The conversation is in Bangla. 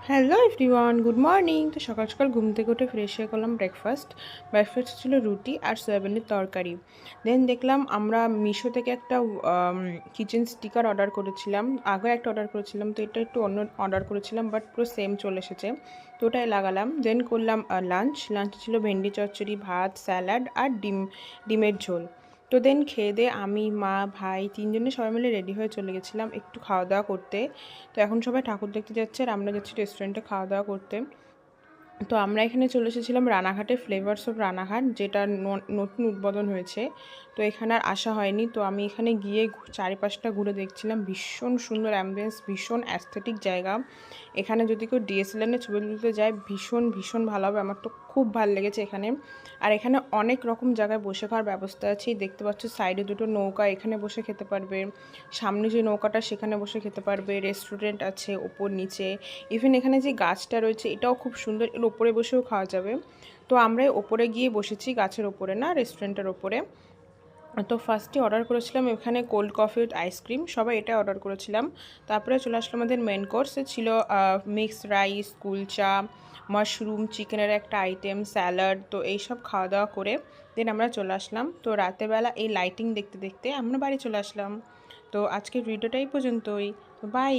Hello everyone, good morning. তো সকাল সকাল ঘুম থেকে উঠে ফ্রেশ হয়ে করলাম ব্রেকফাস্ট ছিল রুটি আর সয়াবিনের তরকারি। দেন দেখলাম আমরা মিশো থেকে একটা কিচেন স্টিকার অর্ডার করেছিলাম, আগে একটা অর্ডার করেছিলাম, তো এটা একটু অন্য অর্ডার করেছিলাম বাট পুরো সেম চলে এসেছে। তো ওটাই লাগালাম। দেন করলাম লাঞ্চে ছিল ভেন্ডি চচ্চড়ি, ভাত, স্যালাড আর ডিমের ঝোল। তো দেন খেয়ে দিয়ে আমি, মা, ভাই তিনজনে সবাই মিলে রেডি হয়ে চলে গেছিলাম একটু খাওয়া দাওয়া করতে। তো এখন সবাই ঠাকুর দেখতে যাচ্ছে আর আমরা যাচ্ছি রেস্টুরেন্টে খাওয়া দাওয়া করতে। তো আমরা এখানে চলে এসেছিলাম রানাঘাটে, ফ্লেভার্স অফ রানাঘাট, যেটা নতুন উদ্বোধন হয়েছে। তো এখানে আর আসা হয়নি, তো আমি এখানে গিয়ে চারিপাশটা ঘুরে দেখছিলাম। ভীষণ সুন্দর অ্যাম্বিয়েন্স, ভীষণ অ্যাস্থেটিক জায়গা। এখানে যদি কেউ ডিএসএলআর নিয়ে ছবি তুলতে যায় ভীষণ ভীষণ ভালো হবে। আমার তো খুব ভালো লেগেছে এখানে। আর এখানে অনেক রকম জায়গায় বসে খাওয়ার ব্যবস্থা আছে। দেখতে পাচ্ছ সাইডে দুটো নৌকা, এখানে বসে খেতে পারবে। সামনে যে নৌকাটা সেখানে বসে খেতে পারবে। রেস্টুরেন্ট আছে ওপর নিচে। ইভেন এখানে যে গাছটা রয়েছে এটাও খুব সুন্দর, এর ওপরে বসেও খাওয়া যাবে। তো আমরা ওপরে গিয়ে বসেছি, গাছের ওপরে না, রেস্টুরেন্টের ওপরে। তো ফার্স্টে অর্ডার করেছিলাম এখানে কোল্ড কফি উইথ আইসক্রিম, সবাই এটা অর্ডার করেছিলাম। তারপরে চলে আসলো আমাদের মেন কোর্সে, ছিল মিক্সড রাইস, কুলচা, মাশরুম, চিকেনের একটা আইটেম, স্যালাড। তো এইসব খাওয়া দাওয়া করে দেন আমরা চলে আসলাম। তো রাতেরবেলা এই লাইটিং দেখতে দেখতে আমরা বাড়ি চলে আসলাম। তো আজকের ভিডিওটা এই পর্যন্তই। তো বাই।